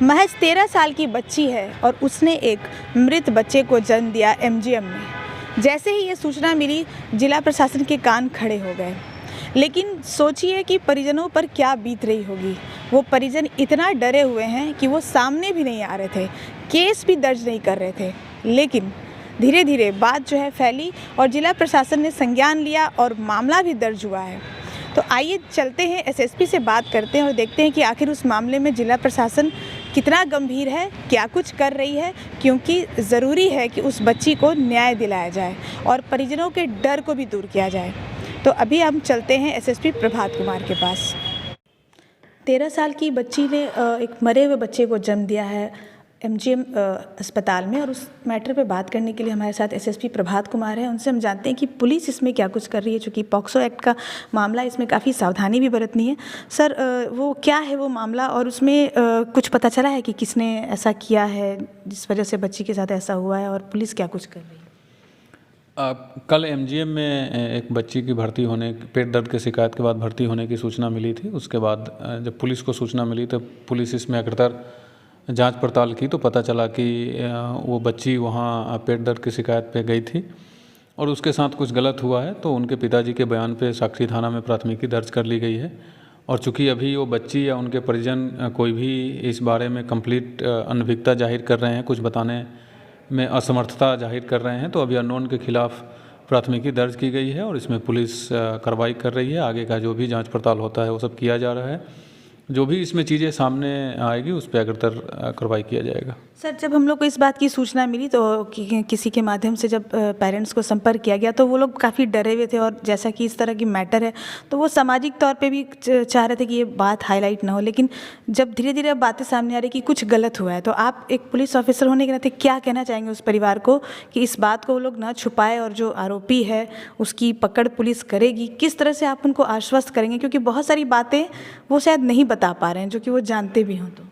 महज 13 साल की बच्ची है और उसने एक मृत बच्चे को जन्म दिया एमजीएम में। जैसे ही ये सूचना मिली, जिला प्रशासन के कान खड़े हो गए। लेकिन सोचिए कि परिजनों पर क्या बीत रही होगी। वो परिजन इतना डरे हुए हैं कि वो सामने भी नहीं आ रहे थे, केस भी दर्ज नहीं कर रहे थे। लेकिन धीरे धीरे बात जो है फैली और जिला प्रशासन ने संज्ञान लिया और मामला भी दर्ज हुआ है। तो आइए चलते हैं, एसएसपी से बात करते हैं और देखते हैं कि आखिर उस मामले में जिला प्रशासन कितना गंभीर है, क्या कुछ कर रही है, क्योंकि ज़रूरी है कि उस बच्ची को न्याय दिलाया जाए और परिजनों के डर को भी दूर किया जाए। तो अभी हम चलते हैं एसएसपी प्रभात कुमार के पास। 13 साल की बच्ची ने एक मरे हुए बच्चे को जन्म दिया है एमजीएम अस्पताल में, और उस मैटर पे बात करने के लिए हमारे साथ एसएसपी प्रभात कुमार है। उनसे हम जानते हैं कि पुलिस इसमें क्या कुछ कर रही है, चूँकि पॉक्सो एक्ट का मामला, इसमें काफ़ी सावधानी भी बरतनी है। सर, वो क्या है वो मामला, और उसमें कुछ पता चला है कि किसने ऐसा किया है जिस वजह से बच्ची के साथ ऐसा हुआ है, और पुलिस क्या कुछ कर रही है? कल एमजीएम में एक बच्ची की भर्ती होने, पेट दर्द की शिकायत के बाद भर्ती होने की सूचना मिली थी। उसके बाद जब पुलिस को सूचना मिली तो पुलिस इसमें अग्रतर जांच पड़ताल की तो पता चला कि वो बच्ची वहाँ पेट दर्द की शिकायत पे गई थी और उसके साथ कुछ गलत हुआ है। तो उनके पिताजी के बयान पे साक्षी थाना में प्राथमिकी दर्ज कर ली गई है। और चूँकि अभी वो बच्ची या उनके परिजन कोई भी इस बारे में कंप्लीट अनभिज्ञता जाहिर कर रहे हैं, कुछ बताने में असमर्थता जाहिर कर रहे हैं, तो अभी अननोन के खिलाफ प्राथमिकी दर्ज की गई है और इसमें पुलिस कार्रवाई कर रही है। आगे का जो भी जांच पड़ताल होता है वो सब किया जा रहा है। जो भी इसमें चीज़ें सामने आएगी उस पर अग्रतर कार्रवाई किया जाएगा। सर, जब हम लोग को इस बात की सूचना मिली तो किसी के माध्यम से जब पेरेंट्स को संपर्क किया गया तो वो लोग काफ़ी डरे हुए थे, और जैसा कि इस तरह की मैटर है तो वो सामाजिक तौर पे भी चाह रहे थे कि ये बात हाईलाइट ना हो। लेकिन जब धीरे धीरे बातें सामने आ रही कि कुछ गलत हुआ है, तो आप एक पुलिस ऑफिसर होने के नाते क्या कहना चाहेंगे उस परिवार को कि इस बात को वो लोग ना छुपाए और जो आरोपी है उसकी पकड़ पुलिस करेगी? किस तरह से आप उनको आश्वस्त करेंगे, क्योंकि बहुत सारी बातें वो शायद नहीं बता पा रहे हैं जो कि वो जानते भी हों? तो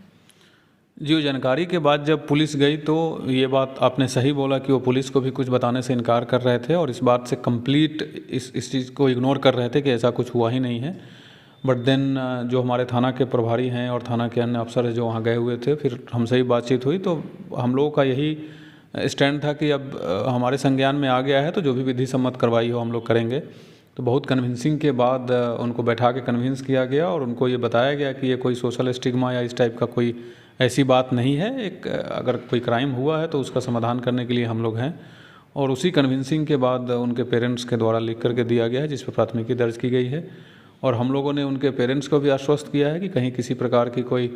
जी, जानकारी के बाद जब पुलिस गई तो ये बात आपने सही बोला कि वो पुलिस को भी कुछ बताने से इनकार कर रहे थे और इस बात से कंप्लीट इस चीज़ को इग्नोर कर रहे थे कि ऐसा कुछ हुआ ही नहीं है। बट देन जो हमारे थाना के प्रभारी हैं और थाना के अन्य अफसर हैं जो वहाँ गए हुए थे, फिर हमसे ही बातचीत हुई तो हम लोगों का यही स्टैंड था कि अब हमारे संज्ञान में आ गया है तो जो भी विधि सम्मत कार्रवाई हो हम लोग करेंगे। तो बहुत कन्विंसिंग के बाद उनको बैठा के कन्विंस किया गया और उनको ये बताया गया कि ये कोई सोशल स्टिग्मा या इस टाइप का कोई ऐसी बात नहीं है। एक अगर कोई क्राइम हुआ है तो उसका समाधान करने के लिए हम लोग हैं। और उसी कन्विंसिंग के बाद उनके पेरेंट्स के द्वारा लिख करके दिया गया है जिस पर प्राथमिकी दर्ज की गई है। और हम लोगों ने उनके पेरेंट्स को भी आश्वस्त किया है कि कहीं किसी प्रकार की कोई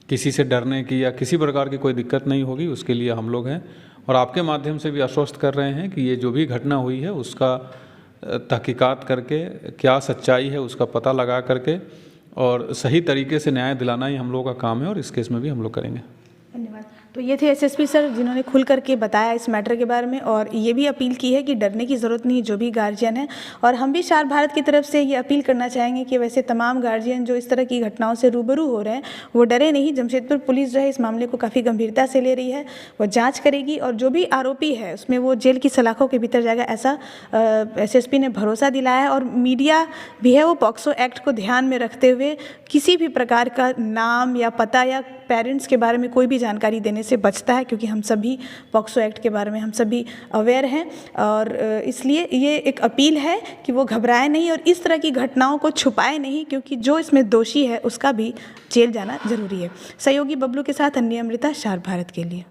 किसी से डरने की या किसी प्रकार की कोई दिक्कत नहीं होगी, उसके लिए हम लोग हैं। और आपके माध्यम से भी आश्वस्त कर रहे हैं कि ये जो भी घटना हुई है उसका तहकीकात करके क्या सच्चाई है उसका पता लगा करके और सही तरीके से न्याय दिलाना ही हम लोगों का काम है और इस केस में भी हम लोग करेंगे। धन्यवाद। तो ये थे एसएसपी सर जिन्होंने खुल करके बताया इस मैटर के बारे में, और ये भी अपील की है कि डरने की ज़रूरत नहीं, जो भी गार्जियन है। और हम भी शार भारत की तरफ से ये अपील करना चाहेंगे कि वैसे तमाम गार्जियन जो इस तरह की घटनाओं से रूबरू हो रहे हैं वो डरे नहीं। जमशेदपुर पुलिस जो है इस मामले को काफ़ी गंभीरता से ले रही है, वो जाँच करेगी और जो भी आरोपी है उसमें वो जेल की सलाखों के भीतर जाएगा, ऐसा एसएसपी ने भरोसा दिलाया है। और मीडिया भी है वो पॉक्सो एक्ट को ध्यान में रखते हुए किसी भी प्रकार का नाम या पता या पेरेंट्स के बारे में कोई भी जानकारी देने से बचता है, क्योंकि हम सभी पॉक्सो एक्ट के बारे में हम सभी अवेयर हैं। और इसलिए ये एक अपील है कि वो घबराए नहीं और इस तरह की घटनाओं को छुपाए नहीं, क्योंकि जो इसमें दोषी है उसका भी जेल जाना जरूरी है। सहयोगी बबलू के साथ अन्य अमृता, शार भारत के लिए।